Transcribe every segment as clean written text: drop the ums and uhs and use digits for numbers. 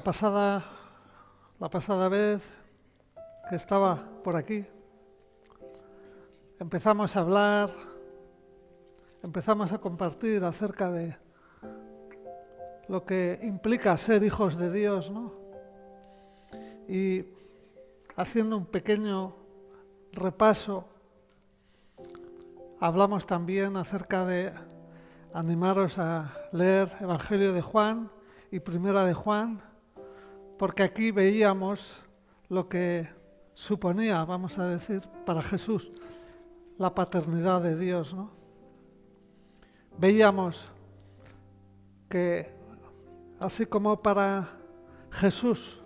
La pasada vez que estaba por aquí, empezamos a hablar, empezamos a compartir acerca de lo que implica ser hijos de Dios, ¿no? Y haciendo un pequeño repaso, hablamos también acerca de animaros a leer Evangelio de Juan y Primera de Juan, porque aquí veíamos lo que suponía, vamos a decir, para Jesús, la paternidad de Dios, ¿no? Veíamos que así como para Jesús,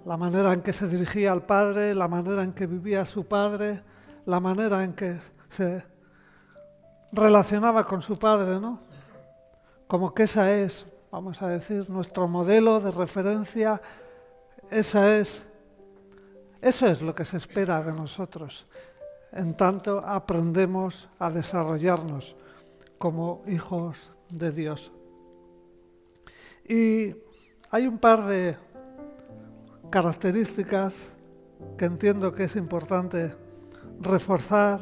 la manera en que se dirigía al Padre, la manera en que vivía su Padre, la manera en que se relacionaba con su Padre, ¿no? Como que esa es, vamos a decir, nuestro modelo de referencia, eso es lo que se espera de nosotros. En tanto aprendemos a desarrollarnos como hijos de Dios. Y hay un par de características que entiendo que es importante reforzar.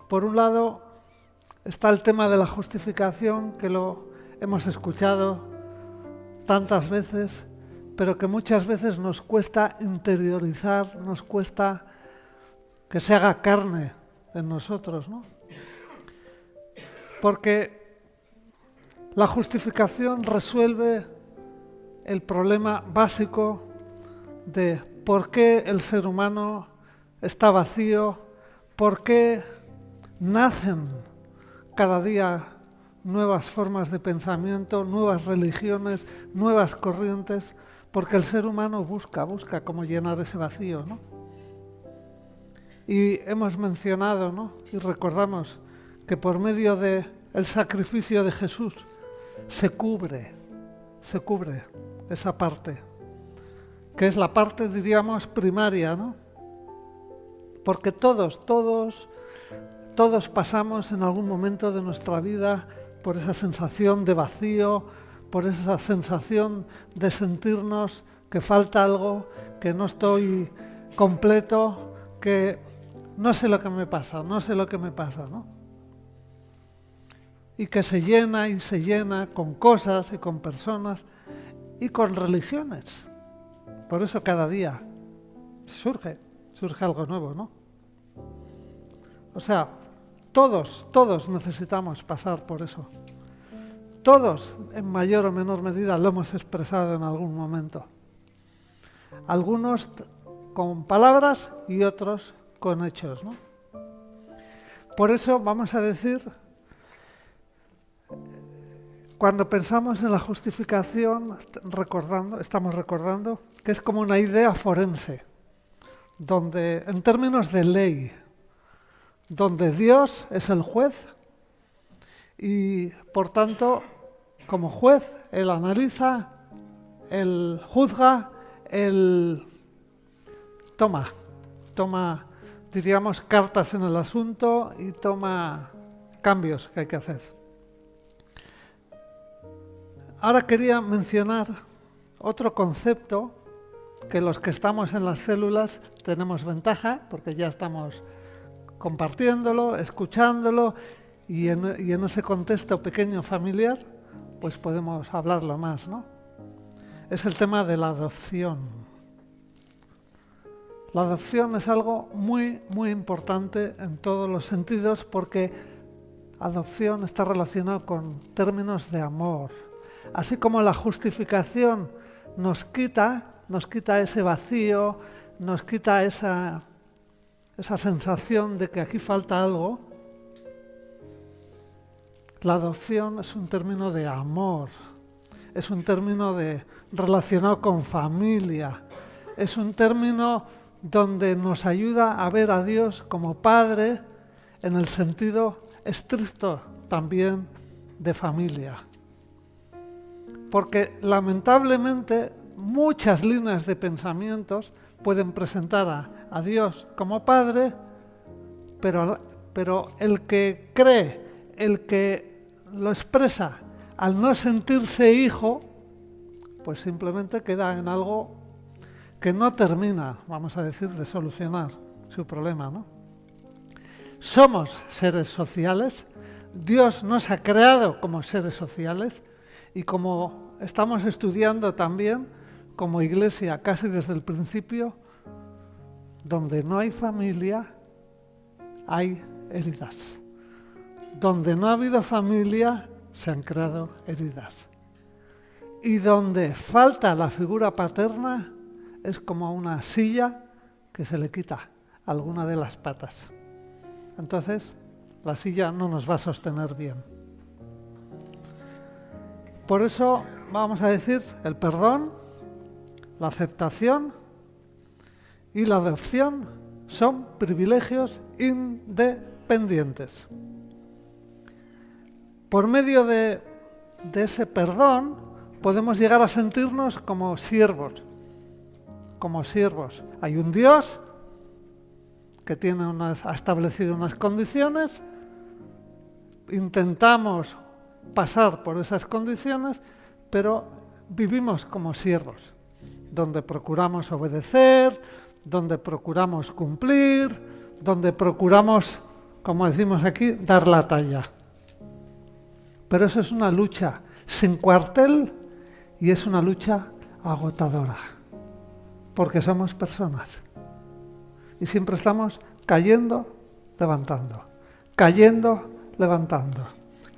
Por un lado, está el tema de la justificación, que lo hemos escuchado tantas veces, pero que muchas veces nos cuesta interiorizar, nos cuesta que se haga carne en nosotros, ¿no? Porque la justificación resuelve el problema básico de por qué el ser humano está vacío, por qué nacen cada día nuevas formas de pensamiento, nuevas religiones, nuevas corrientes, porque el ser humano busca cómo llenar ese vacío, ¿no? Y hemos mencionado, ¿no? Y recordamos que por medio del sacrificio de Jesús se cubre esa parte, que es la parte, diríamos, primaria, ¿no? Porque todos pasamos en algún momento de nuestra vida por esa sensación de vacío, por esa sensación de sentirnos que falta algo, que no estoy completo, que no sé lo que me pasa, ¿no? Y que se llena con cosas y con personas y con religiones. Por eso cada día surge algo nuevo, ¿no? O sea, todos necesitamos pasar por eso. Todos, en mayor o menor medida, lo hemos expresado en algún momento. Algunos con palabras y otros con hechos, ¿no? Por eso vamos a decir, cuando pensamos en la justificación, estamos recordando que es como una idea forense, donde, en términos de ley, donde Dios es el juez y, por tanto, como juez, Él analiza, Él juzga, Él toma, diríamos, cartas en el asunto y toma cambios que hay que hacer. Ahora quería mencionar otro concepto que los que estamos en las células tenemos ventaja, porque ya estamos compartiéndolo, escuchándolo, y en ese contexto pequeño familiar, pues podemos hablarlo más, ¿no? Es el tema de la adopción. La adopción es algo muy, muy importante en todos los sentidos, porque adopción está relacionado con términos de amor. Así como la justificación nos quita ese vacío, nos quita esa sensación de que aquí falta algo, la adopción es un término de amor, es un término relacionado con familia, es un término donde nos ayuda a ver a Dios como Padre en el sentido estricto también de familia. Porque lamentablemente muchas líneas de pensamientos pueden presentar a Dios como Padre, pero el que cree, el que lo expresa al no sentirse hijo, pues simplemente queda en algo que no termina, vamos a decir, de solucionar su problema, ¿no? Somos seres sociales, Dios nos ha creado como seres sociales y como estamos estudiando también como iglesia casi desde el principio, donde no hay familia, hay heridas. Donde no ha habido familia, se han creado heridas. Y donde falta la figura paterna, es como una silla que se le quita alguna de las patas. Entonces, la silla no nos va a sostener bien. Por eso, vamos a decir, el perdón, la aceptación y la adopción son privilegios independientes. Por medio de ese perdón podemos llegar a sentirnos como siervos. Como siervos. Hay un Dios que ha establecido unas condiciones, intentamos pasar por esas condiciones, pero vivimos como siervos, donde procuramos obedecer, donde procuramos cumplir, donde procuramos, como decimos aquí, dar la talla. Pero eso es una lucha sin cuartel y es una lucha agotadora, porque somos personas y siempre estamos cayendo, levantando, cayendo, levantando,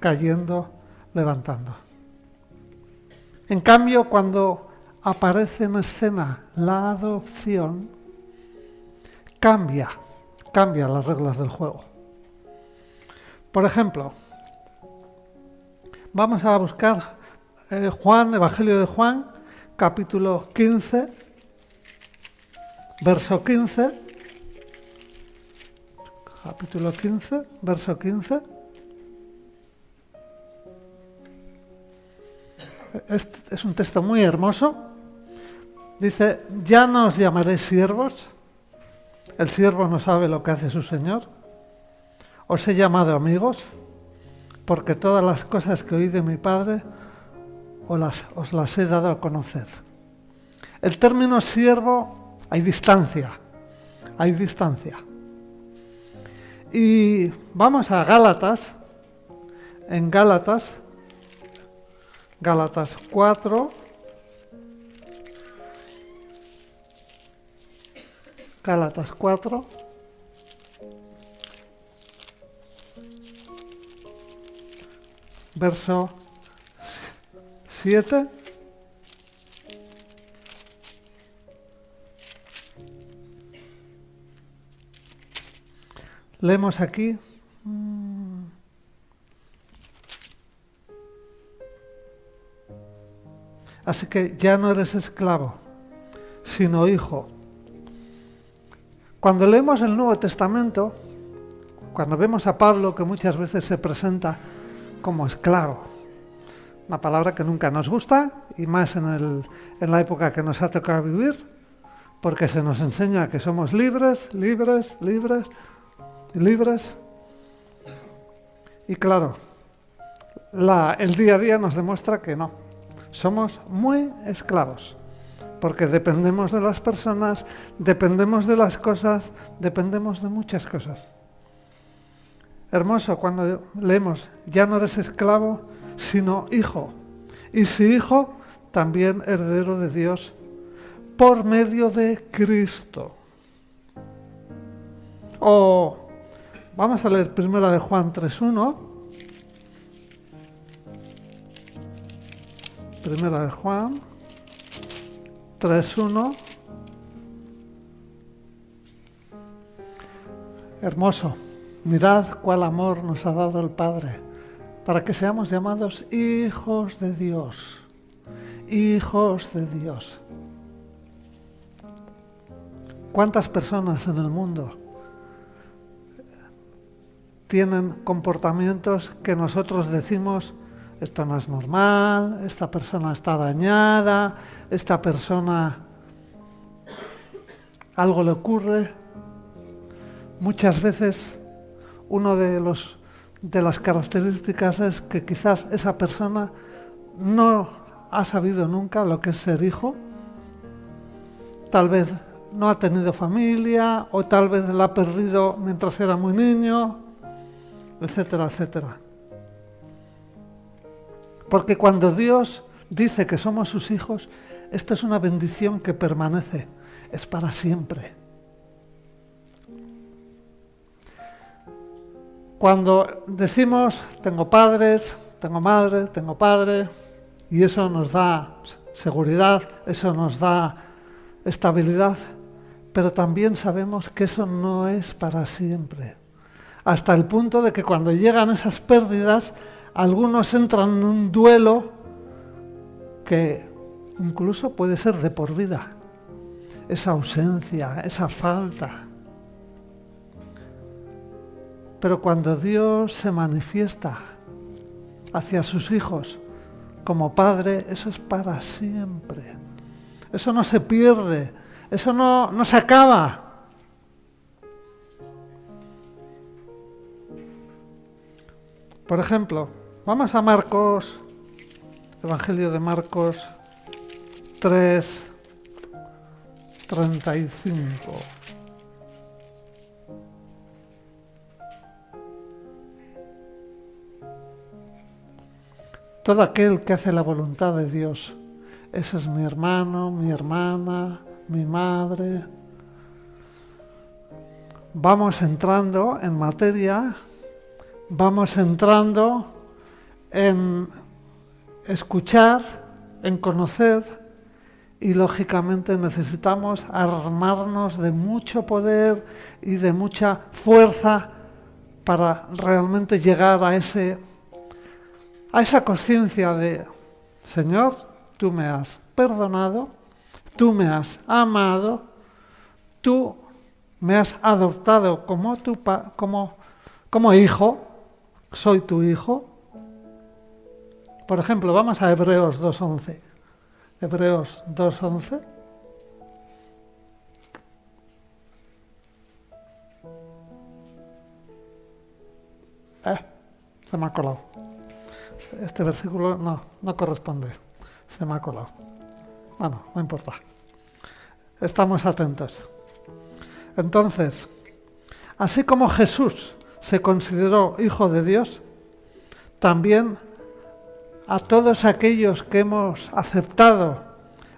cayendo, levantando. En cambio, cuando aparece en escena la adopción, cambia las reglas del juego. Por ejemplo, vamos a buscar Evangelio de Juan, capítulo 15, verso 15. Capítulo 15, verso 15. Este es un texto muy hermoso. Dice, ya no os llamaré siervos. El siervo no sabe lo que hace su señor. Os he llamado amigos, porque todas las cosas que oí de mi Padre os las he dado a conocer. El término siervo, hay distancia. Y vamos a Gálatas, en Gálatas 4, verso 7. Leemos aquí. Así que ya no eres esclavo, sino hijo. Cuando leemos el Nuevo Testamento, cuando vemos a Pablo, que muchas veces se presenta como esclavo, una palabra que nunca nos gusta, y más en la época que nos ha tocado vivir, porque se nos enseña que somos libres. Y claro, el día a día nos demuestra que no. Somos muy esclavos, porque dependemos de las personas, dependemos de las cosas, dependemos de muchas cosas. Hermoso cuando leemos, ya no eres esclavo, sino hijo. Y si hijo, también heredero de Dios, por medio de Cristo. Vamos a leer primero de Juan 3.1. Primera de Juan 3.1. Hermoso. Mirad cuál amor nos ha dado el Padre, para que seamos llamados hijos de Dios. Hijos de Dios. ¿Cuántas personas en el mundo tienen comportamientos que nosotros decimos, esto no es normal, esta persona está dañada, esta persona algo le ocurre? Muchas veces una de las características es que quizás esa persona no ha sabido nunca lo que es ser hijo. Tal vez no ha tenido familia, o tal vez la ha perdido mientras era muy niño, etcétera, etcétera. Porque cuando Dios dice que somos sus hijos, esto es una bendición que permanece, es para siempre. Cuando decimos tengo padres, tengo madre, tengo padre, y eso nos da seguridad, eso nos da estabilidad, pero también sabemos que eso no es para siempre. Hasta el punto de que cuando llegan esas pérdidas, algunos entran en un duelo que incluso puede ser de por vida. Esa ausencia, esa falta. Pero cuando Dios se manifiesta hacia sus hijos como Padre, eso es para siempre. Eso no se pierde, eso no se acaba. Por ejemplo, vamos a Marcos, Evangelio de Marcos 3:35. Todo aquel que hace la voluntad de Dios, ese es mi hermano, mi hermana, mi madre. Vamos entrando en materia, vamos entrando en escuchar, en conocer, y lógicamente necesitamos armarnos de mucho poder y de mucha fuerza para realmente llegar a esa conciencia de, Señor, tú me has perdonado, tú me has amado, tú me has adoptado como hijo, soy tu hijo. Por ejemplo, vamos a Hebreos 2:11. Hebreos 2:11. Se me ha colado. Este versículo no corresponde. Se me ha colado. Bueno, no importa. Estamos atentos. Entonces, así como Jesús se consideró hijo de Dios, también a todos aquellos que hemos aceptado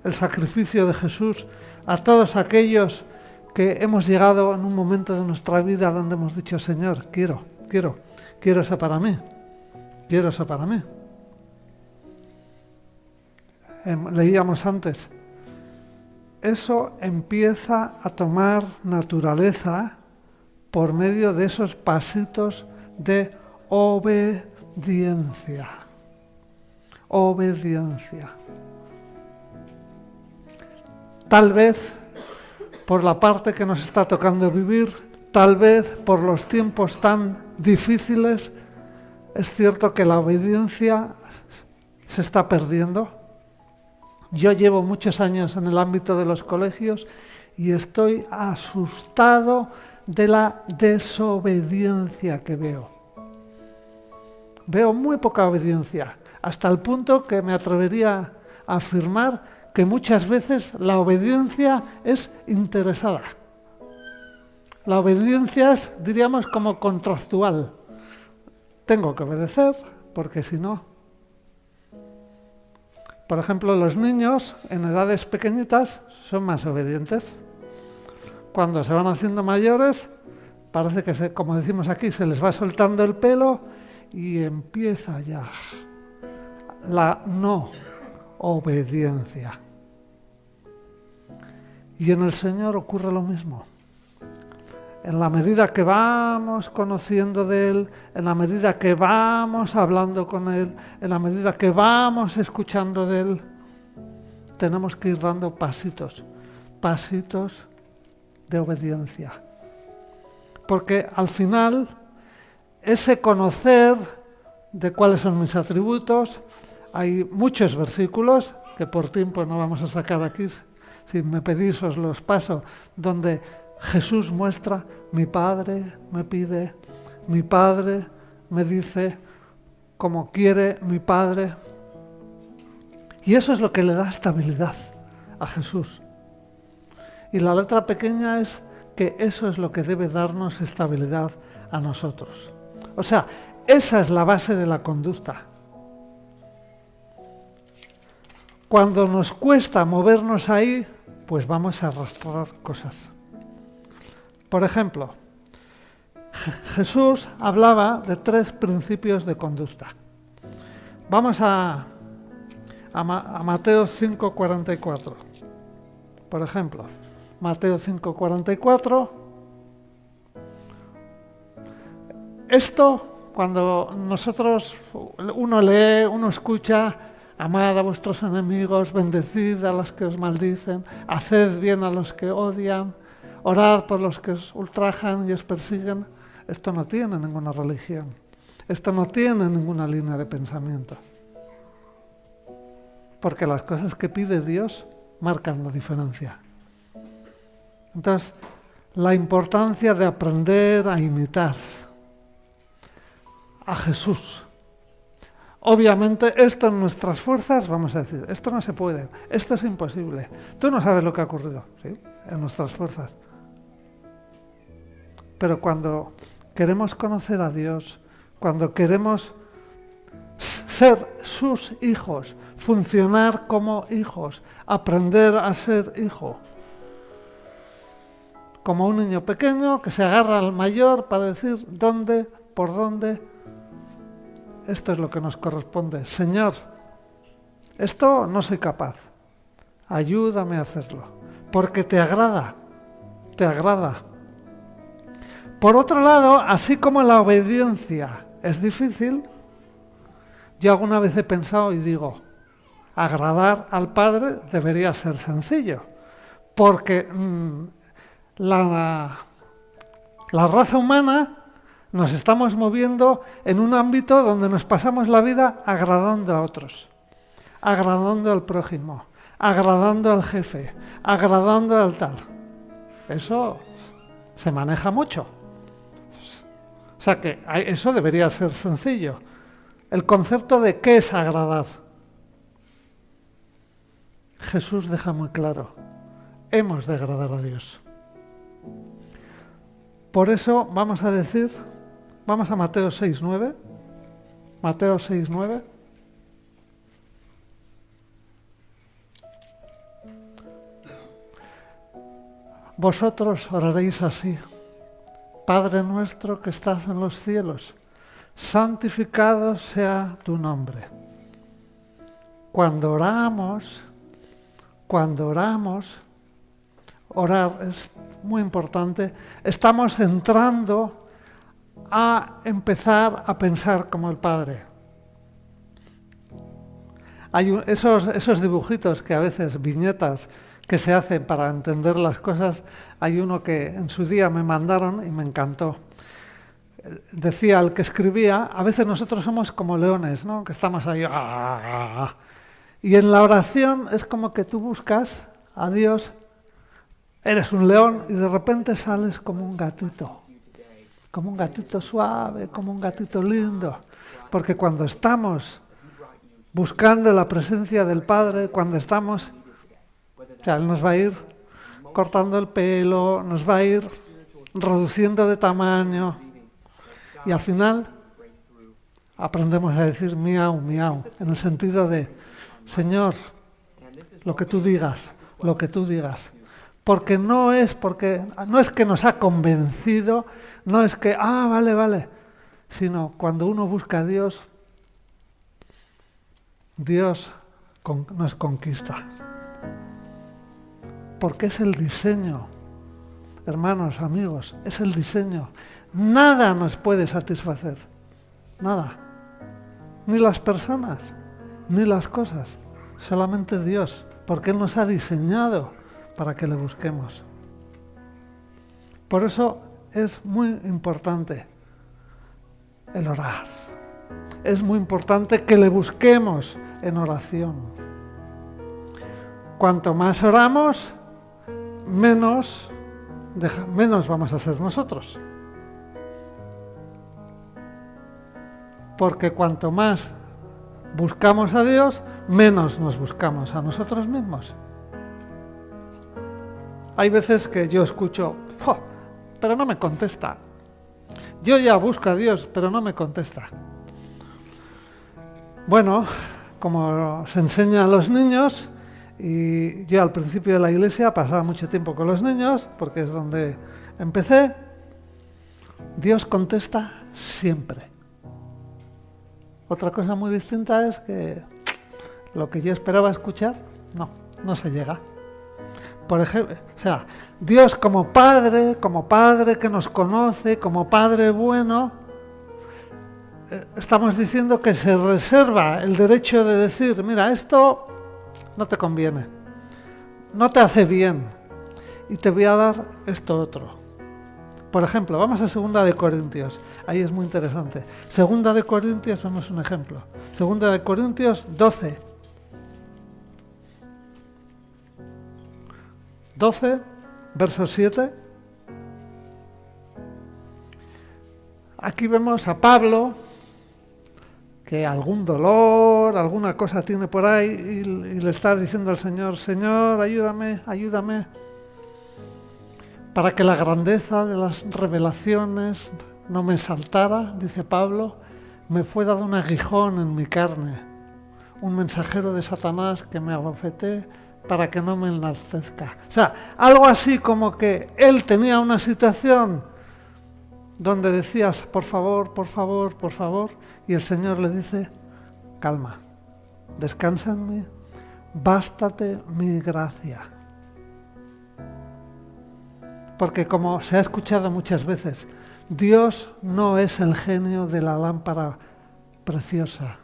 el sacrificio de Jesús, a todos aquellos que hemos llegado en un momento de nuestra vida donde hemos dicho, Señor, quiero eso para mí, quiero eso para mí. Leíamos antes, eso empieza a tomar naturaleza por medio de esos pasitos de obediencia. Obediencia. Tal vez por la parte que nos está tocando vivir, tal vez por los tiempos tan difíciles, es cierto que la obediencia se está perdiendo. Yo llevo muchos años en el ámbito de los colegios y estoy asustado de la desobediencia que veo. Veo muy poca obediencia, hasta el punto que me atrevería a afirmar que muchas veces la obediencia es interesada. La obediencia es, diríamos, como contractual. Tengo que obedecer, porque si no... Por ejemplo, los niños en edades pequeñitas son más obedientes. Cuando se van haciendo mayores, parece que, como decimos aquí, se les va soltando el pelo y empieza ya la no obediencia. Y en el Señor ocurre lo mismo. En la medida que vamos conociendo de Él, en la medida que vamos hablando con Él, en la medida que vamos escuchando de Él, tenemos que ir dando pasitos de obediencia. Porque al final, ese conocer de cuáles son mis atributos, hay muchos versículos, que por tiempo no vamos a sacar aquí, si me pedís os los paso, donde Jesús muestra, mi Padre me pide, mi Padre me dice, como quiere mi Padre. Y eso es lo que le da estabilidad a Jesús. Y la letra pequeña es que eso es lo que debe darnos estabilidad a nosotros. O sea, esa es la base de la conducta. Cuando nos cuesta movernos ahí, pues vamos a arrastrar cosas. Por ejemplo, Jesús hablaba de 3 principios de conducta. Vamos a Mateo 5:44. Por ejemplo, Mateo 5:44. Esto, cuando uno lee, uno escucha, amad a vuestros enemigos, bendecid a los que os maldicen, haced bien a los que odian, orad por los que os ultrajan y os persiguen. Esto no tiene ninguna religión. Esto no tiene ninguna línea de pensamiento. Porque las cosas que pide Dios marcan la diferencia. Entonces, la importancia de aprender a imitar a Jesús. Obviamente, esto en nuestras fuerzas, vamos a decir, esto no se puede, esto es imposible. Tú no sabes lo que ha ocurrido, ¿sí? En nuestras fuerzas. Pero cuando queremos conocer a Dios, cuando queremos ser sus hijos, funcionar como hijos, aprender a ser hijo, como un niño pequeño que se agarra al mayor para decir dónde, por dónde. Esto es lo que nos corresponde. Señor, esto no soy capaz. Ayúdame a hacerlo. Porque te agrada. Te agrada. Por otro lado, así como la obediencia es difícil, yo alguna vez he pensado y digo, agradar al Padre debería ser sencillo. Porque la raza humana nos estamos moviendo en un ámbito donde nos pasamos la vida agradando a otros, agradando al prójimo, agradando al jefe, agradando al tal. Eso se maneja mucho. O sea que eso debería ser sencillo. El concepto de qué es agradar. Jesús deja muy claro, hemos de agradar a Dios. Por eso vamos a Mateo 6:9. Mateo 6:9. Vosotros oraréis así: Padre nuestro que estás en los cielos, santificado sea tu nombre. Cuando oramos, orar es muy importante, estamos entrando a empezar a pensar como el Padre. Hay esos dibujitos que a veces, viñetas, que se hacen para entender las cosas. Hay uno que en su día me mandaron y me encantó. Decía el que escribía, a veces nosotros somos como leones, ¿no? Que estamos ahí. Y en la oración es como que tú buscas a Dios, eres un león y de repente sales como un gatito suave, como un gatito lindo. Porque cuando estamos buscando la presencia del Padre, cuando estamos, o sea, Él nos va a ir cortando el pelo, nos va a ir reduciendo de tamaño y al final aprendemos a decir miau, miau, en el sentido de, Señor, lo que tú digas. Porque no es que nos ha convencido, no es que, vale, sino cuando uno busca a Dios, Dios nos conquista. Porque es el diseño, hermanos, amigos, es el diseño. Nada nos puede satisfacer, nada. Ni las personas, ni las cosas, solamente Dios, porque Él nos ha diseñado para que le busquemos. Por eso es muy importante el orar. Es muy importante que le busquemos en oración. Cuanto más oramos, menos vamos a ser nosotros. Porque cuanto más buscamos a Dios, menos nos buscamos a nosotros mismos. Hay veces que yo escucho, ¡oh!, pero no me contesta. Yo ya busco a Dios, pero no me contesta. Bueno, como se enseña a los niños, y yo al principio de la iglesia pasaba mucho tiempo con los niños, porque es donde empecé, Dios contesta siempre. Otra cosa muy distinta es que lo que yo esperaba escuchar, no se llega. Por ejemplo, Dios como Padre que nos conoce, como Padre bueno, estamos diciendo que se reserva el derecho de decir, mira, esto no te conviene, no te hace bien, y te voy a dar esto otro. Por ejemplo, vamos a 2 de Corintios, ahí es muy interesante. 2 de Corintios, vamos a un ejemplo. 2 de Corintios 12. 12, verso 7. Aquí vemos a Pablo, que algún dolor, alguna cosa tiene por ahí, y le está diciendo al Señor, Señor, ayúdame, para que la grandeza de las revelaciones no me saltara, dice Pablo, me fue dado un aguijón en mi carne, un mensajero de Satanás que me abofeté para que no me enaltezca. Algo así como que él tenía una situación donde decías, por favor, y el Señor le dice, calma, descansa en mí, bástate mi gracia. Porque como se ha escuchado muchas veces, Dios no es el genio de la lámpara preciosa.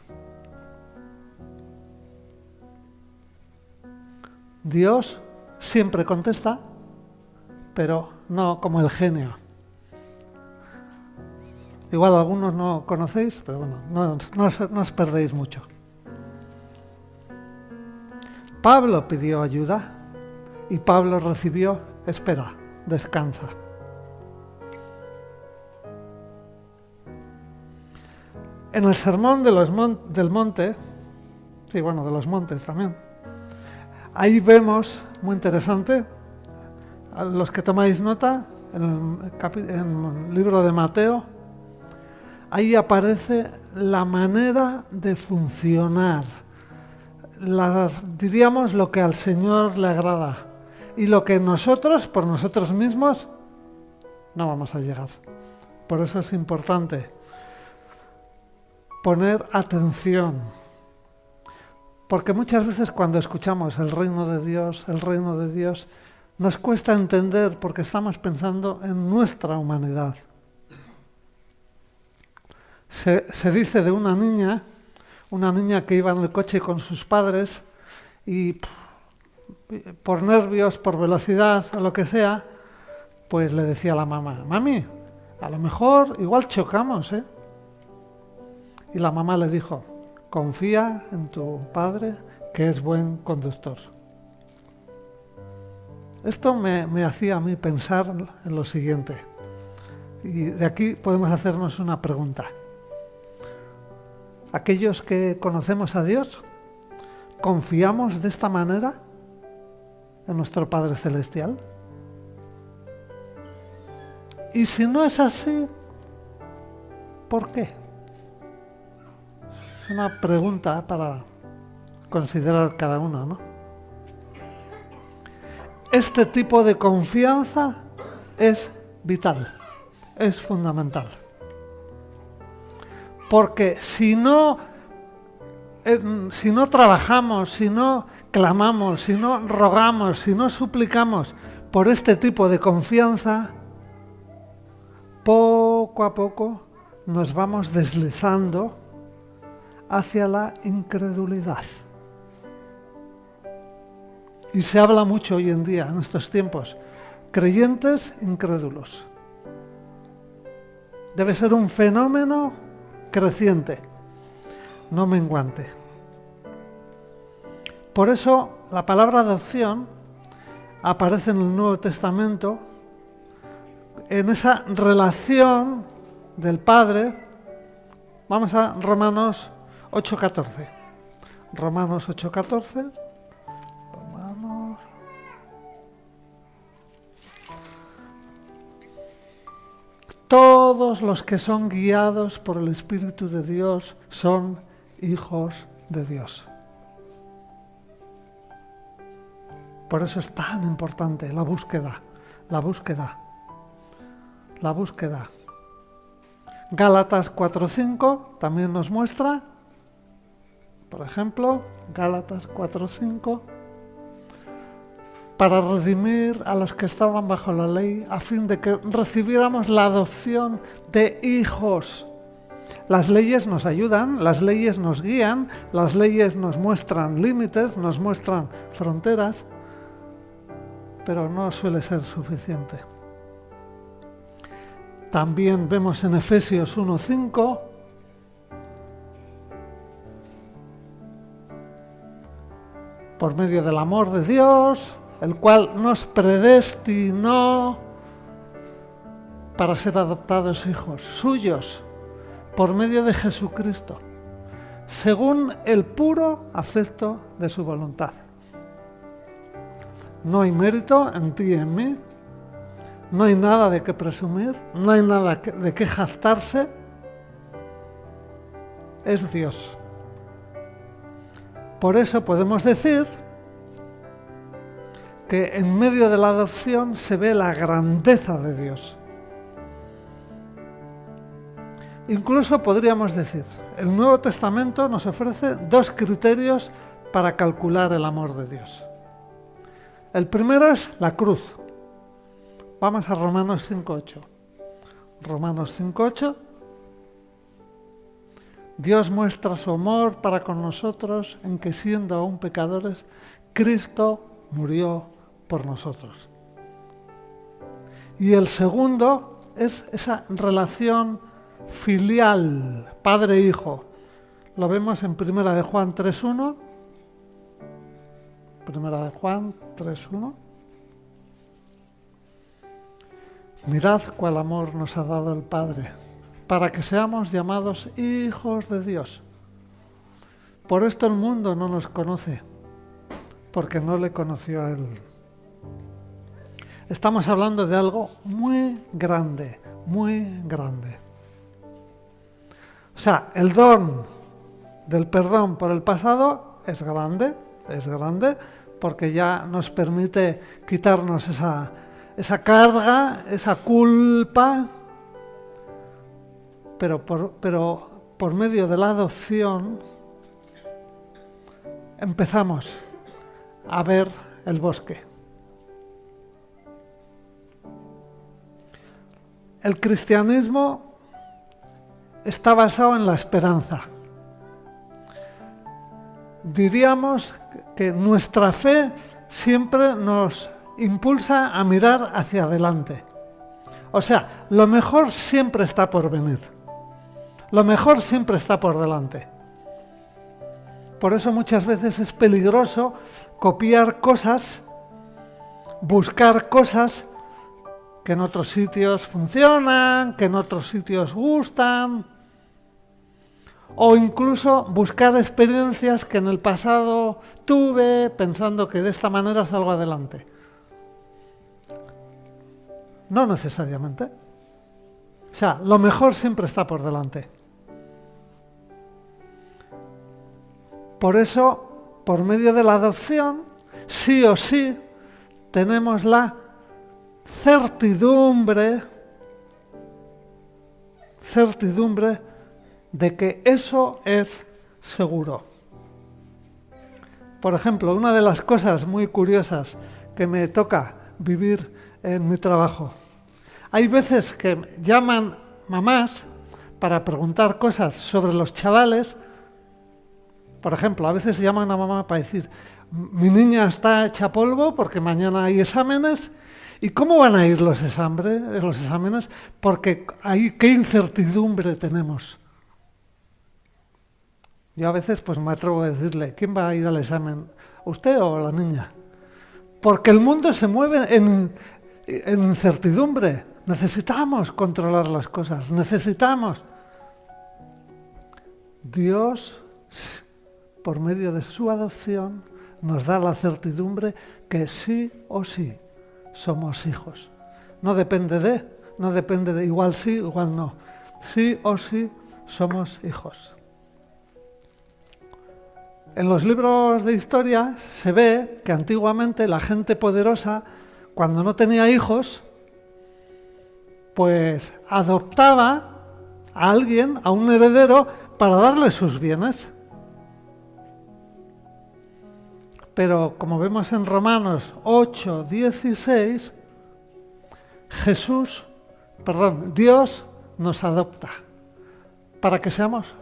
Dios siempre contesta, pero no como el genio. Igual algunos no conocéis, pero bueno, no os perdéis mucho. Pablo pidió ayuda y Pablo recibió, espera, descansa. En el sermón del monte, de los montes también, ahí vemos, muy interesante, a los que tomáis nota, en el libro de Mateo, ahí aparece la manera de funcionar, diríamos lo que al Señor le agrada y lo que nosotros, por nosotros mismos, no vamos a llegar. Por eso es importante poner atención, porque muchas veces cuando escuchamos el reino de Dios, nos cuesta entender porque estamos pensando en nuestra humanidad. Se dice de una niña que iba en el coche con sus padres y por nervios, por velocidad o lo que sea, pues le decía a la mamá, mami, a lo mejor igual chocamos, ¿eh? Y la mamá le dijo, confía en tu padre que es buen conductor. Esto me hacía a mí pensar en lo siguiente. Y de aquí podemos hacernos una pregunta. Aquellos que conocemos a Dios, ¿confiamos de esta manera en nuestro Padre Celestial? Y si no es así, ¿por qué? Es una pregunta para considerar cada uno, ¿no? Este tipo de confianza es vital, es fundamental. Porque si no trabajamos, si no clamamos, si no rogamos, si no suplicamos por este tipo de confianza, poco a poco nos vamos deslizando hacia la incredulidad. Y se habla mucho hoy en día, en estos tiempos, creyentes incrédulos. Debe ser un fenómeno creciente, no menguante. Por eso la palabra adopción aparece en el Nuevo Testamento en esa relación del Padre. Vamos a Romanos 8:14. Romanos 8:14. Romanos. Todos los que son guiados por el Espíritu de Dios son hijos de Dios. Por eso es tan importante la búsqueda. Gálatas 4:5 también nos muestra, por ejemplo, Gálatas 4:5, para redimir a los que estaban bajo la ley, a fin de que recibiéramos la adopción de hijos. Las leyes nos ayudan, las leyes nos guían, las leyes nos muestran límites, nos muestran fronteras, pero no suele ser suficiente. También vemos en Efesios 1:5 por medio del amor de Dios, el cual nos predestinó para ser adoptados hijos suyos por medio de Jesucristo, según el puro afecto de su voluntad. No hay mérito en ti y en mí, no hay nada de qué presumir, no hay nada de qué jactarse, es Dios. Por eso podemos decir que en medio de la adopción se ve la grandeza de Dios. Incluso podríamos decir, el Nuevo Testamento nos ofrece 2 criterios para calcular el amor de Dios. El primero es la cruz. Vamos a Romanos 5:8. Romanos 5:8. Dios muestra su amor para con nosotros en que, siendo aún pecadores, Cristo murió por nosotros. Y el segundo es esa relación filial, padre-hijo. Lo vemos en Primera de Juan 3:1. Primera de Juan 3:1. Mirad cuál amor nos ha dado el Padre, para que seamos llamados hijos de Dios. Por esto el mundo no nos conoce, porque no le conoció a Él. Estamos hablando de algo muy grande, muy grande. O sea, el don del perdón por el pasado es grande, porque ya nos permite quitarnos esa carga, esa culpa, pero por medio de la adopción empezamos a ver el bosque. El cristianismo está basado en la esperanza. Diríamos que nuestra fe siempre nos impulsa a mirar hacia adelante. O sea, lo mejor siempre está por venir. Lo mejor siempre está por delante. Por eso muchas veces es peligroso copiar cosas, buscar cosas que en otros sitios funcionan, que en otros sitios gustan, o incluso buscar experiencias que en el pasado tuve pensando que de esta manera salgo adelante. No necesariamente. O sea, lo mejor siempre está por delante. Por eso, por medio de la adopción, sí o sí, tenemos la certidumbre de que eso es seguro. Por ejemplo, una de las cosas muy curiosas que me toca vivir en mi trabajo. Hay veces que llaman mamás para preguntar cosas sobre los chavales. Por ejemplo, a veces llaman a mamá para decir, mi niña está hecha polvo porque mañana hay exámenes. ¿Y cómo van a ir los exámenes? Porque qué incertidumbre tenemos. Yo a veces pues me atrevo a decirle, ¿quién va a ir al examen? ¿Usted o la niña? Porque el mundo se mueve en incertidumbre. Necesitamos controlar las cosas, necesitamos. Dios por medio de su adopción, nos da la certidumbre que sí o sí somos hijos. No depende de igual sí, igual no. Sí o sí somos hijos. En los libros de historia se ve que antiguamente la gente poderosa, cuando no tenía hijos, pues adoptaba a alguien, a un heredero, para darle sus bienes. Pero como vemos en Romanos 8:16, Dios nos adopta para que seamos,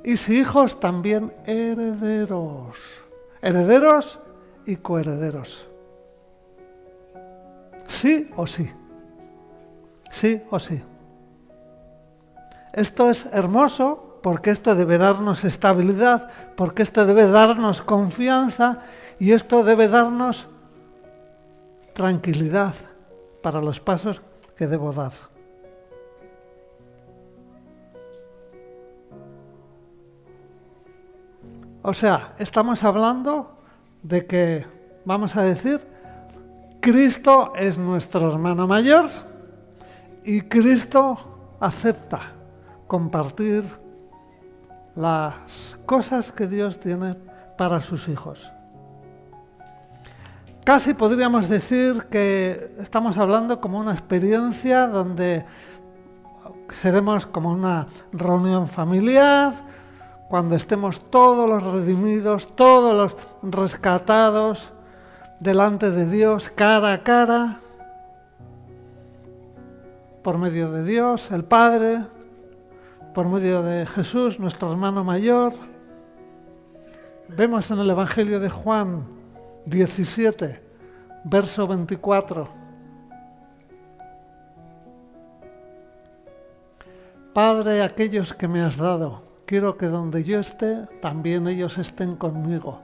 y si hijos, también herederos. Herederos y coherederos. Sí o sí. Sí o sí. Esto es hermoso porque esto debe darnos estabilidad, porque esto debe darnos confianza y esto debe darnos tranquilidad para los pasos que debo dar. O sea, estamos hablando de que, vamos a decir, Cristo es nuestro hermano mayor y Cristo acepta compartir las cosas que Dios tiene para sus hijos. Casi podríamos decir que estamos hablando como una experiencia donde seremos como una reunión familiar, cuando estemos todos los redimidos, todos los rescatados delante de Dios, cara a cara, por medio de Dios, el Padre, por medio de Jesús, nuestro hermano mayor. Vemos en el Evangelio de Juan 17, verso 24. Padre, aquellos que me has dado, quiero que donde yo esté, también ellos estén conmigo,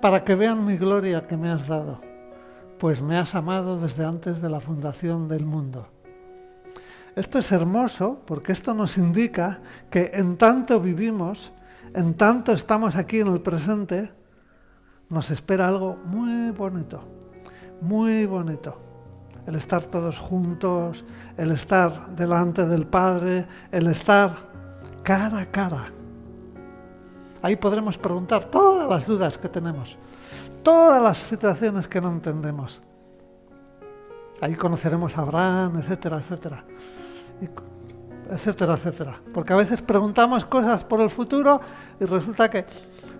para que vean mi gloria que me has dado, pues me has amado desde antes de la fundación del mundo. Esto es hermoso porque esto nos indica que en tanto vivimos, en tanto estamos aquí en el presente, nos espera algo muy bonito, muy bonito. El estar todos juntos, el estar delante del Padre, el estar cara a cara. Ahí podremos preguntar todas las dudas que tenemos, todas las situaciones que no entendemos. Ahí conoceremos a Abraham, etcétera, etcétera. Etcétera, etcétera. Porque a veces preguntamos cosas por el futuro y resulta que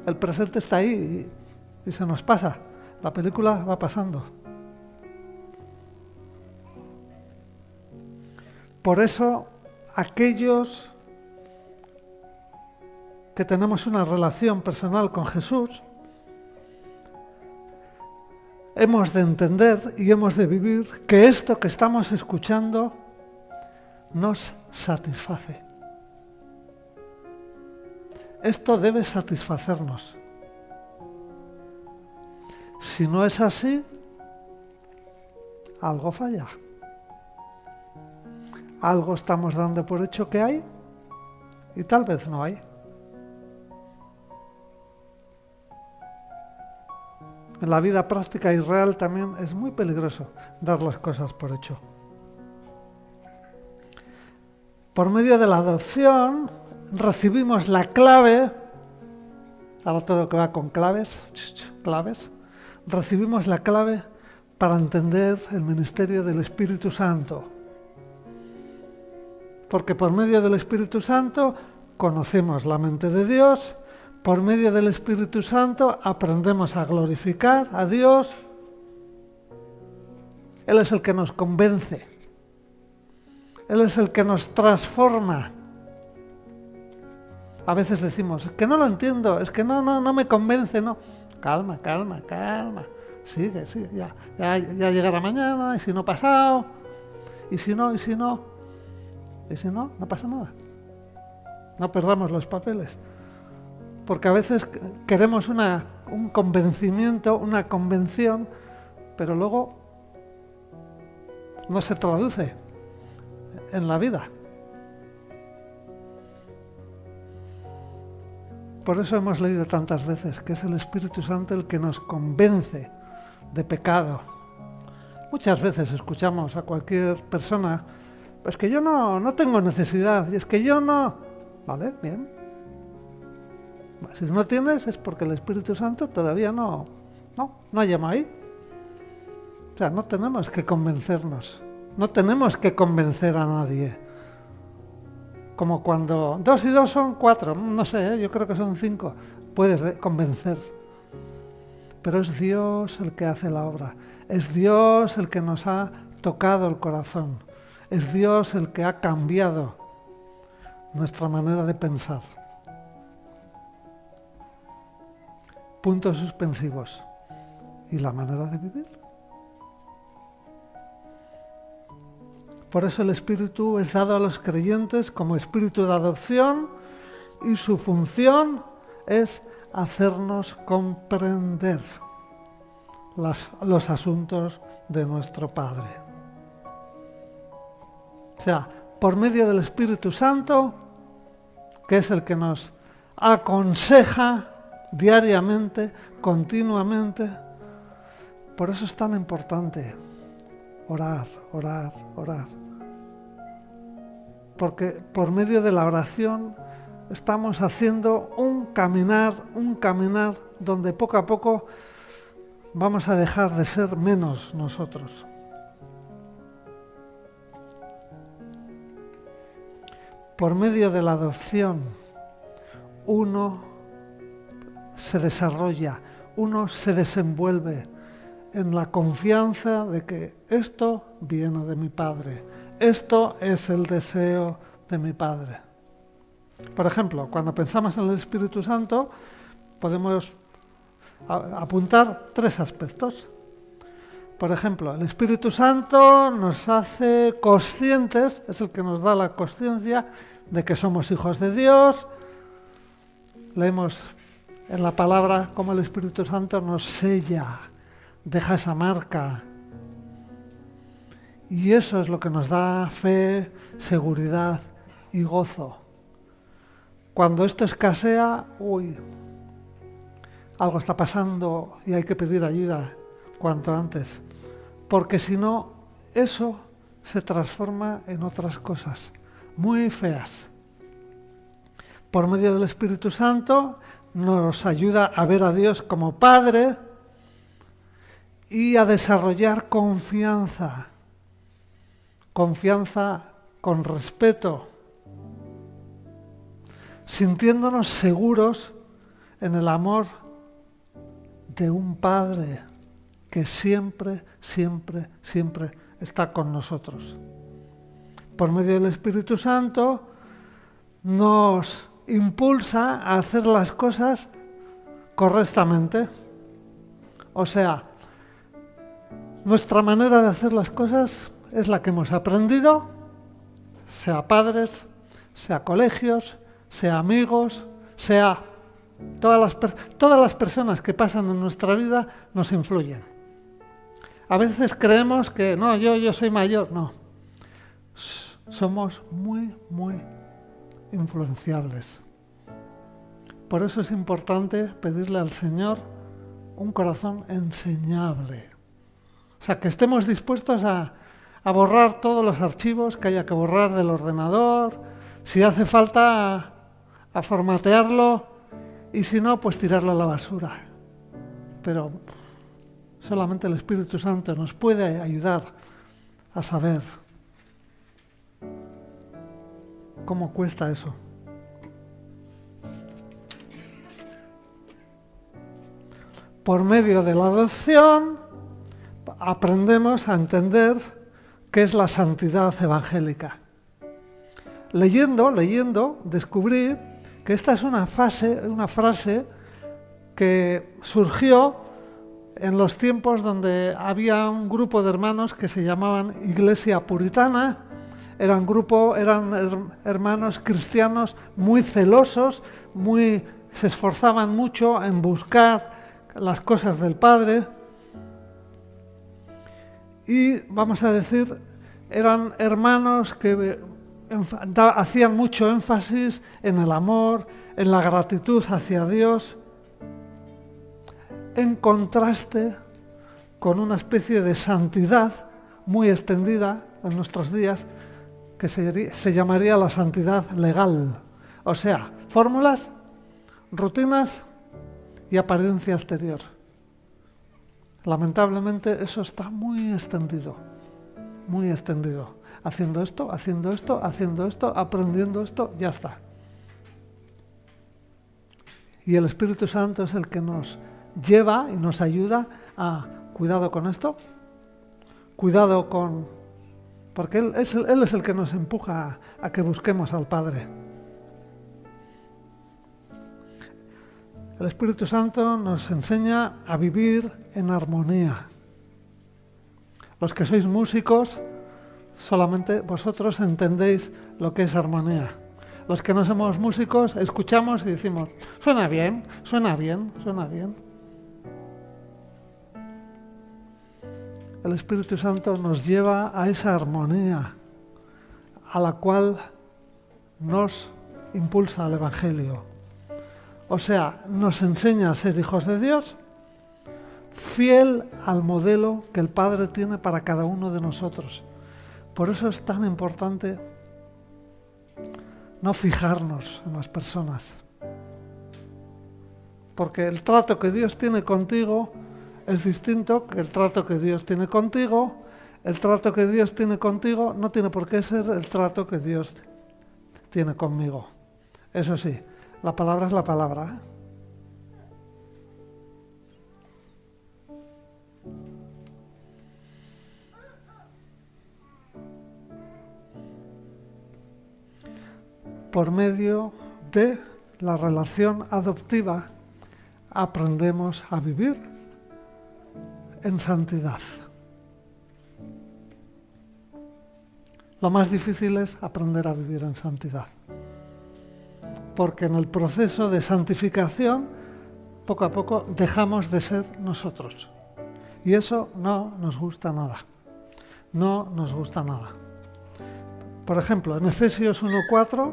el presente está ahí y se nos pasa. La película va pasando. Por eso, aquellos que tenemos una relación personal con Jesús, hemos de entender y hemos de vivir que esto que estamos escuchando nos satisface. Esto debe satisfacernos. Si no es así, algo falla. Algo estamos dando por hecho que hay y tal vez no hay. En la vida práctica y real también es muy peligroso dar las cosas por hecho. Por medio de la adopción recibimos la clave, ahora todo que va con claves, recibimos la clave para entender el ministerio del Espíritu Santo. Porque por medio del Espíritu Santo conocemos la mente de Dios, por medio del Espíritu Santo aprendemos a glorificar a Dios. Él es el que nos convence. Él es el que nos transforma. A veces decimos, es que no lo entiendo, es que no me convence, no. Calma. Sigue, ya llegará mañana, y si no pasado, y si no, no pasa nada. No perdamos los papeles. Porque a veces queremos un convencimiento, una convención, pero luego no se traduce en la vida. Por eso hemos leído tantas veces que es el Espíritu Santo el que nos convence de pecado. Muchas veces escuchamos a cualquier persona, pues que yo no tengo necesidad, y es que yo no... Vale, bien. Si no tienes es porque el Espíritu Santo todavía no ha llamado ahí. O sea, no tenemos que convencernos, no tenemos que convencer a nadie. Como cuando 2 y 2 son 4, no sé, yo creo que son 5, puedes convencer. Pero es Dios el que hace la obra, es Dios el que nos ha tocado el corazón, es Dios el que ha cambiado nuestra manera de pensar. Puntos suspensivos. ¿Y la manera de vivir? Por eso el Espíritu es dado a los creyentes como Espíritu de adopción y su función es hacernos comprender los asuntos de nuestro Padre. O sea, por medio del Espíritu Santo, que es el que nos aconseja diariamente, continuamente. Por eso es tan importante orar. Porque por medio de la oración estamos haciendo un caminar donde poco a poco vamos a dejar de ser menos nosotros. Por medio de la adopción, uno se desarrolla, uno se desenvuelve en la confianza de que esto viene de mi Padre, esto es el deseo de mi Padre. Por ejemplo, cuando pensamos en el Espíritu Santo, podemos apuntar 3 aspectos. Por ejemplo, el Espíritu Santo nos hace conscientes, es el que nos da la consciencia de que somos hijos de Dios. Leemos en la palabra cómo el Espíritu Santo nos sella, deja esa marca. Y eso es lo que nos da fe, seguridad y gozo. Cuando esto escasea, algo está pasando y hay que pedir ayuda cuanto antes. Porque si no, eso se transforma en otras cosas muy feas. Por medio del Espíritu Santo nos ayuda a ver a Dios como Padre y a desarrollar confianza con respeto, sintiéndonos seguros en el amor de un Padre que siempre está con nosotros. Por medio del Espíritu Santo nos impulsa a hacer las cosas correctamente. O sea, nuestra manera de hacer las cosas es la que hemos aprendido, sea padres, sea colegios, sea amigos, sea todas las personas que pasan en nuestra vida nos influyen. A veces creemos que no, yo soy mayor, no. Somos muy influenciables. Por eso es importante pedirle al Señor un corazón enseñable. O sea, que estemos dispuestos a borrar todos los archivos que haya que borrar del ordenador, si hace falta a formatearlo y si no, pues tirarlo a la basura. Pero solamente el Espíritu Santo nos puede ayudar a saber cómo cuesta eso. Por medio de la adopción aprendemos a entender qué es la santidad evangélica. Leyendo, descubrí que esta es una frase que surgió en los tiempos donde había un grupo de hermanos que se llamaban Iglesia Puritana. Eran hermanos cristianos muy celosos, se esforzaban mucho en buscar las cosas del Padre. Y vamos a decir, eran hermanos que hacían mucho énfasis en el amor, en la gratitud hacia Dios, en contraste con una especie de santidad muy extendida en nuestros días, que se llamaría la santidad legal. O sea, fórmulas, rutinas y apariencia exterior. Lamentablemente eso está muy extendido, muy extendido. Haciendo esto, haciendo esto, haciendo esto, aprendiendo esto, ya está. Y el Espíritu Santo es el que nos lleva y nos ayuda a cuidado con esto, cuidado con... porque Él es el que nos empuja a que busquemos al Padre. El Espíritu Santo nos enseña a vivir en armonía. Los que sois músicos, solamente vosotros entendéis lo que es armonía. Los que no somos músicos, escuchamos y decimos, suena bien, suena bien, suena bien. El Espíritu Santo nos lleva a esa armonía a la cual nos impulsa el Evangelio. O sea, nos enseña a ser hijos de Dios, fiel al modelo que el Padre tiene para cada uno de nosotros. Por eso es tan importante no fijarnos en las personas. Porque el trato que Dios tiene contigo es distinto que el trato que Dios tiene contigo. El trato que Dios tiene contigo no tiene por qué ser el trato que Dios tiene conmigo. Eso sí, la palabra es la palabra, ¿eh? Por medio de la relación adoptiva aprendemos a vivir en santidad. Lo más difícil es aprender a vivir en santidad. Porque en el proceso de santificación, poco a poco dejamos de ser nosotros. Y eso no nos gusta nada. No nos gusta nada. Por ejemplo, en Efesios 1:4,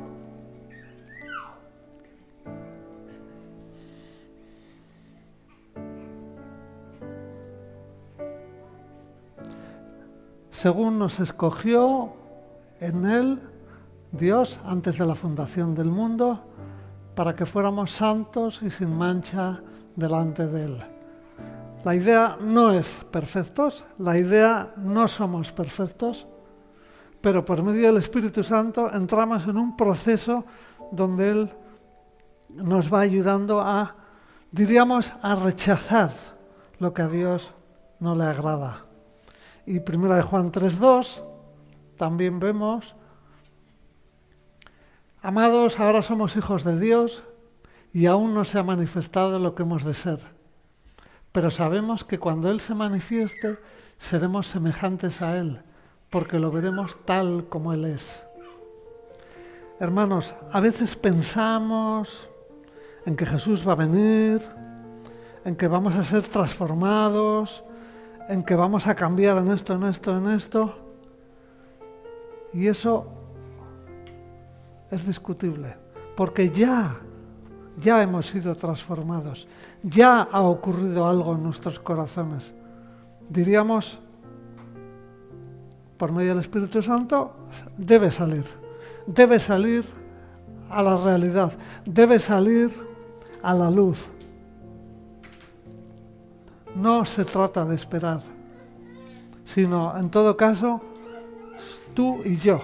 según nos escogió en Él, Dios, antes de la fundación del mundo, para que fuéramos santos y sin mancha delante de Él. La idea no es perfectos, la idea no somos perfectos, pero por medio del Espíritu Santo entramos en un proceso donde Él nos va ayudando a, diríamos, a rechazar lo que a Dios no le agrada. Y 1 Juan 3:2 también vemos: amados, ahora somos hijos de Dios y aún no se ha manifestado lo que hemos de ser. Pero sabemos que cuando Él se manifieste, seremos semejantes a Él, porque lo veremos tal como Él es. Hermanos, a veces pensamos en que Jesús va a venir, en que vamos a ser transformados, en que vamos a cambiar en esto, en esto, en esto. Y eso es discutible, porque ya hemos sido transformados, ya ha ocurrido algo en nuestros corazones. Diríamos, por medio del Espíritu Santo, debe salir a la realidad, debe salir a la luz. No se trata de esperar, sino, en todo caso, tú y yo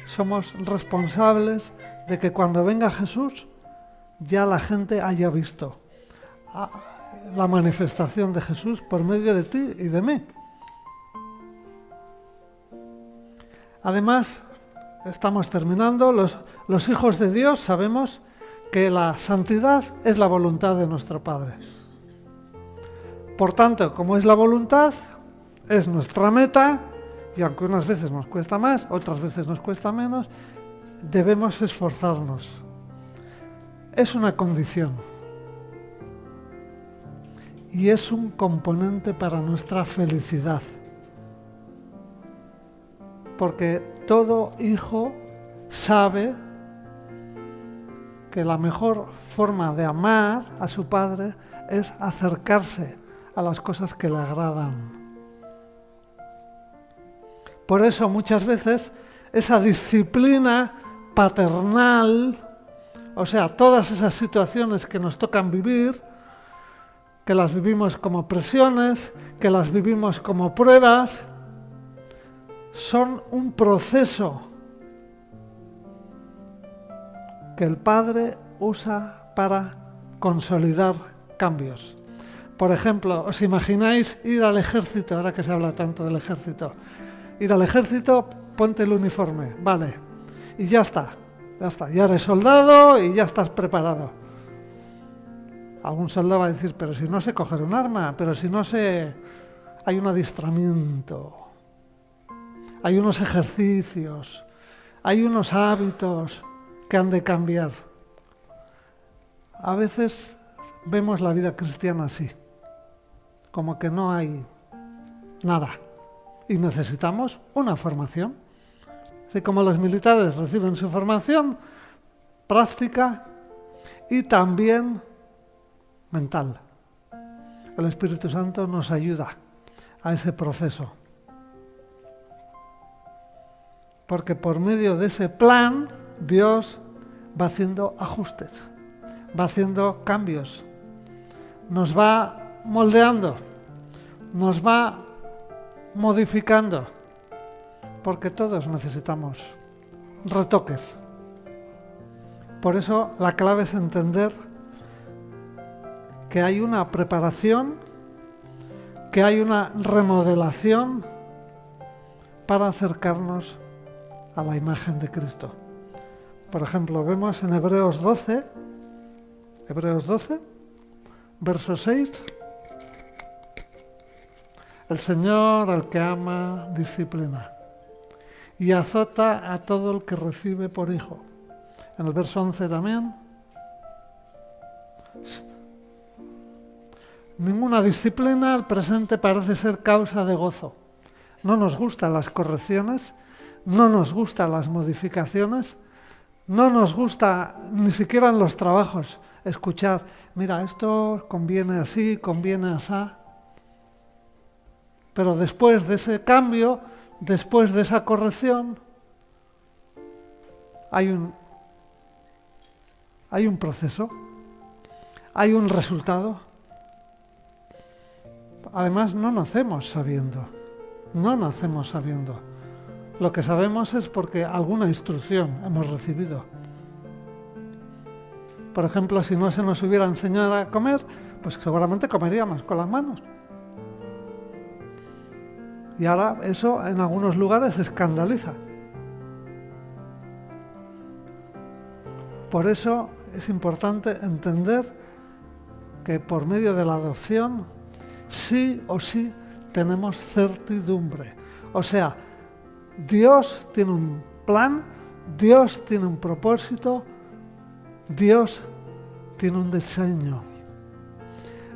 somos responsables de que cuando venga Jesús ya la gente haya visto la manifestación de Jesús por medio de ti y de mí. Además, estamos terminando, los hijos de Dios sabemos que la santidad es la voluntad de nuestro Padre. Por tanto, como es la voluntad, es nuestra meta, y aunque unas veces nos cuesta más, otras veces nos cuesta menos, debemos esforzarnos. Es una condición y es un componente para nuestra felicidad. Porque todo hijo sabe que la mejor forma de amar a su Padre es acercarse a las cosas que le agradan. Por eso muchas veces esa disciplina paternal, o sea, todas esas situaciones que nos tocan vivir, que las vivimos como presiones, que las vivimos como pruebas, son un proceso que el Padre usa para consolidar cambios. Por ejemplo, ¿os imagináis ir al ejército, ahora que se habla tanto del ejército? Ir al ejército, ponte el uniforme, vale, y ya está, ya eres soldado y ya estás preparado. Algún soldado va a decir, pero si no sé coger un arma, pero si no sé, hay un adiestramiento, hay unos ejercicios, hay unos hábitos que han de cambiar. A veces vemos la vida cristiana así, como que no hay nada y necesitamos una formación. Así como los militares reciben su formación práctica y también mental. El Espíritu Santo nos ayuda a ese proceso. Porque por medio de ese plan, Dios va haciendo ajustes, va haciendo cambios, nos va moldeando, nos va modificando, porque todos necesitamos retoques. Por eso la clave es entender que hay una preparación, que hay una remodelación para acercarnos a la imagen de Cristo. Por ejemplo, vemos en Hebreos 12, verso 6, el Señor al que ama disciplina y azota a todo el que recibe por hijo. En el verso 11 también. Ninguna disciplina al presente parece ser causa de gozo. No nos gustan las correcciones, no nos gustan las modificaciones, no nos gusta ni siquiera en los trabajos escuchar, mira, esto conviene así, conviene así. Pero después de ese cambio, después de esa corrección, hay un proceso, hay un resultado. Además, no nacemos sabiendo. Lo que sabemos es porque alguna instrucción hemos recibido. Por ejemplo, si no se nos hubiera enseñado a comer, pues seguramente comeríamos con las manos. Y ahora eso en algunos lugares escandaliza. Por eso es importante entender que por medio de la adopción sí o sí tenemos certidumbre. O sea, Dios tiene un plan, Dios tiene un propósito, Dios tiene un diseño.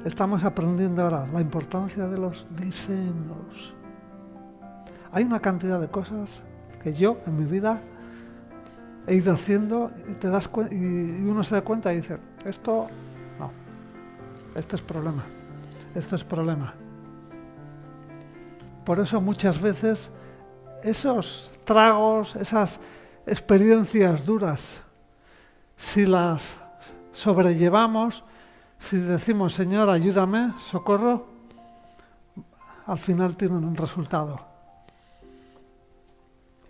Estamos aprendiendo ahora la importancia de los diseños. Hay una cantidad de cosas que yo en mi vida he ido haciendo y uno se da cuenta y dice, esto no, esto es problema. Por eso muchas veces esos tragos, esas experiencias duras, si las sobrellevamos, si decimos, Señor, ayúdame, socorro, al final tienen un resultado.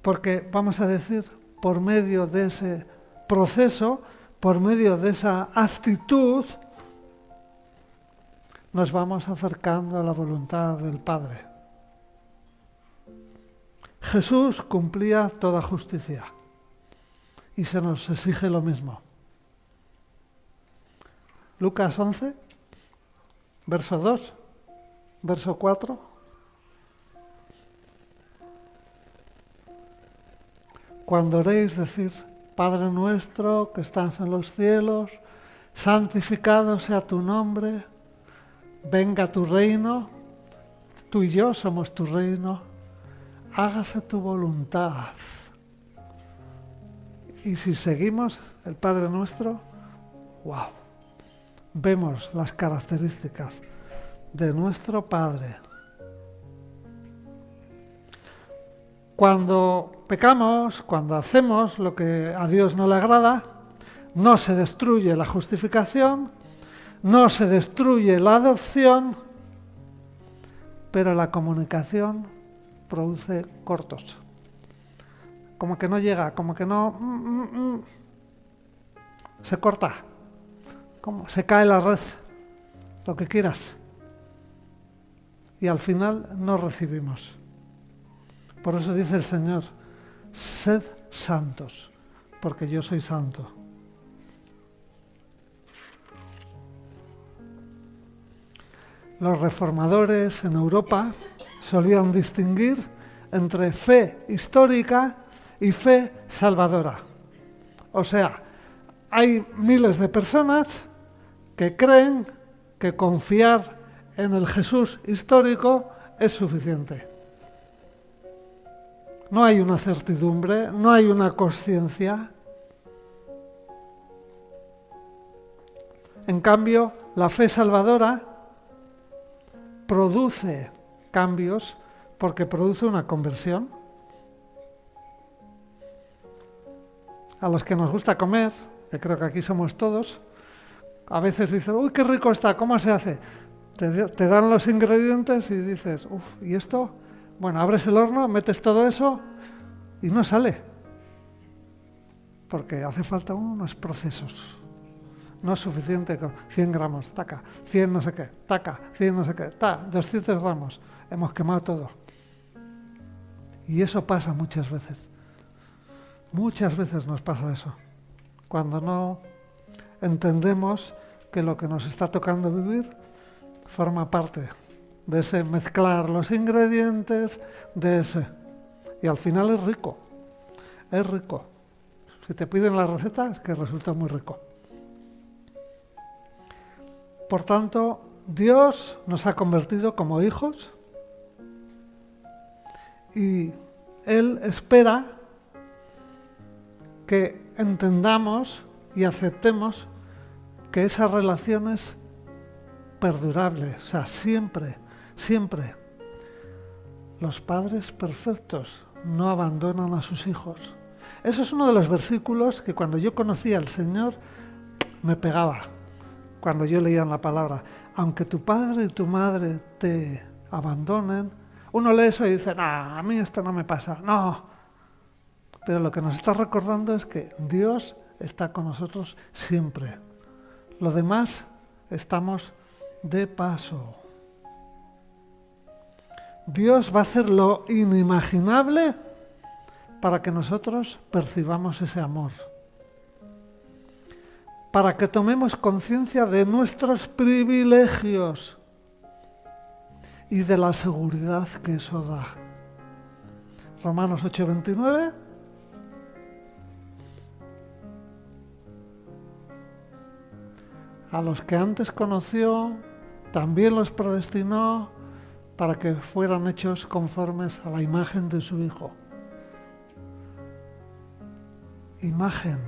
Porque, vamos a decir, por medio de ese proceso, por medio de esa actitud, nos vamos acercando a la voluntad del Padre. Jesús cumplía toda justicia y se nos exige lo mismo. Lucas 11, verso 2, verso 4. Cuando oréis, decid, Padre nuestro que estás en los cielos, santificado sea tu nombre, venga tu reino, tú y yo somos tu reino, hágase tu voluntad Y si seguimos el Padre Nuestro, wow, vemos las características de nuestro Padre. Cuando pecamos, cuando hacemos lo que a Dios no le agrada, no se destruye la justificación, no se destruye la adopción, pero la comunicación produce cortos. Como que no llega, como que no... Se corta, como se cae la red, lo que quieras. Y al final no recibimos. Por eso dice el Señor, sed santos, porque yo soy santo. Los reformadores en Europa solían distinguir entre fe histórica y fe salvadora. O sea, hay miles de personas que creen que confiar en el Jesús histórico es suficiente. No hay una certidumbre, no hay una consciencia. En cambio, la fe salvadora produce cambios porque produce una conversión. A los que nos gusta comer, que creo que aquí somos todos, a veces dicen, uy, qué rico está, ¿cómo se hace? Te dan los ingredientes y dices, uff, ¿y esto? Bueno, abres el horno, metes todo eso y no sale. Porque hace falta unos procesos. No es suficiente con 100 gramos, taca, 100 no sé qué, taca, 100 no sé qué, 200 gramos. Hemos quemado todo. Y eso pasa muchas veces. Muchas veces nos pasa eso. Cuando no entendemos que lo que nos está tocando vivir forma parte de ese mezclar los ingredientes, de ese. Y al final es rico. Es rico. Si te piden la receta es que resulta muy rico. Por tanto, Dios nos ha convertido como hijos y Él espera que entendamos y aceptemos que esa relación es perdurable, o sea, siempre, siempre. Los padres perfectos no abandonan a sus hijos. Eso es uno de los versículos que cuando yo conocía al Señor me pegaba. Cuando yo leía en la palabra, aunque tu padre y tu madre te abandonen, uno lee eso y dice, no, a mí esto no me pasa, no. Pero lo que nos está recordando es que Dios está con nosotros siempre. Lo demás estamos de paso. Dios va a hacer lo inimaginable para que nosotros percibamos ese amor. Para que tomemos conciencia de nuestros privilegios y de la seguridad que eso da. Romanos 8:29. A los que antes conoció, también los predestinó para que fueran hechos conformes a la imagen de su Hijo. Imagen.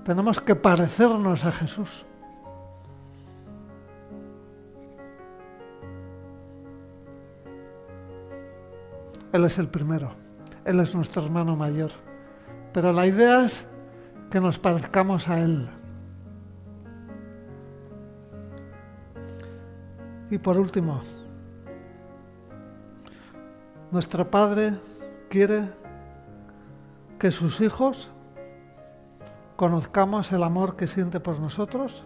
Tenemos que parecernos a Jesús. Él es el primero. Él es nuestro hermano mayor. Pero la idea es que nos parezcamos a Él. Y por último, nuestro Padre quiere que sus hijos conozcamos el amor que siente por nosotros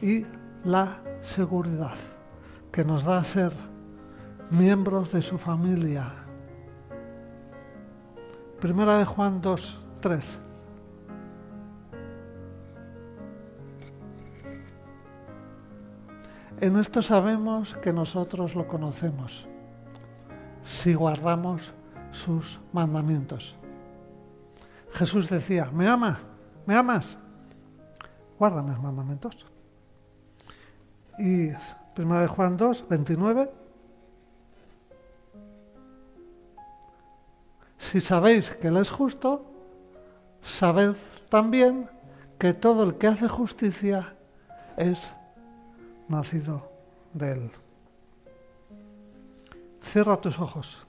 y la seguridad que nos da ser miembros de su familia. Primera de Juan 2:3. En esto sabemos que nosotros lo conocemos, si guardamos sus mandamientos. Jesús decía, ¿me amas? Guarda mis mandamientos. Y 1 Juan 2:29. Si sabéis que Él es justo, sabed también que todo el que hace justicia es nacido de Él. Cierra tus ojos.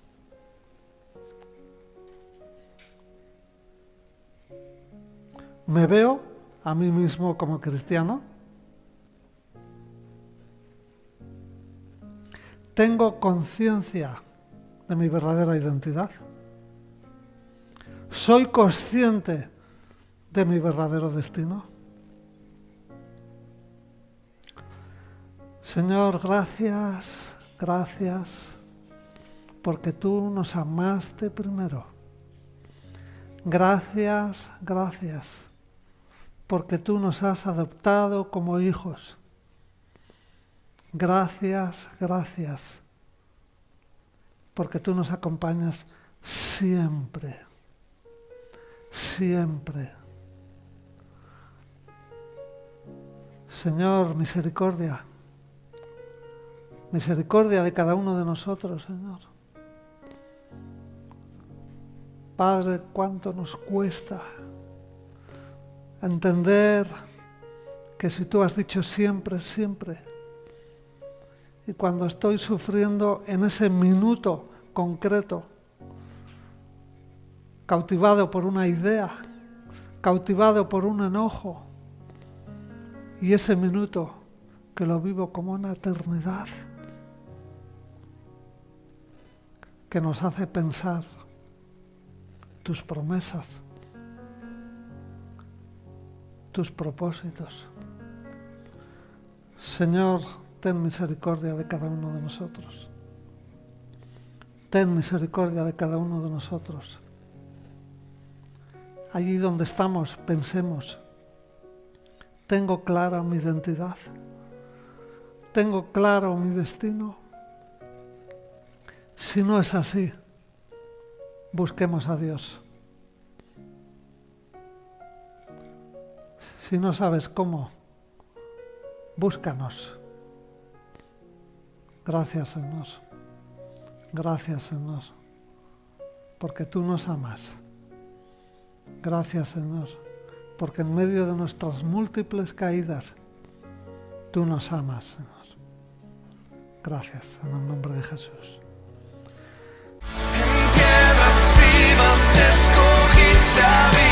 ¿Me veo a mí mismo como cristiano? ¿Tengo conciencia de mi verdadera identidad? ¿Soy consciente de mi verdadero destino? Señor, gracias, gracias, porque tú nos amaste primero. Gracias, gracias, porque tú nos has adoptado como hijos. Gracias, gracias, porque tú nos acompañas siempre, siempre. Señor, misericordia, misericordia de cada uno de nosotros, Señor. Padre, cuánto nos cuesta entender que si tú has dicho siempre, siempre, y cuando estoy sufriendo en ese minuto concreto, cautivado por una idea, cautivado por un enojo, y ese minuto que lo vivo como una eternidad, que nos hace pensar tus promesas, tus propósitos. Señor, ten misericordia de cada uno de nosotros. Ten misericordia de cada uno de nosotros. Allí donde estamos, pensemos, ¿tengo clara mi identidad? ¿Tengo claro mi destino? Si no es así, busquemos a Dios. Si no sabes cómo, búscanos. Gracias, Señor. Gracias, Señor, porque tú nos amas. Gracias, Señor, porque en medio de nuestras múltiples caídas, tú nos amas, Señor. Gracias, en el nombre de Jesús. En piedras vivas escogiste a mí.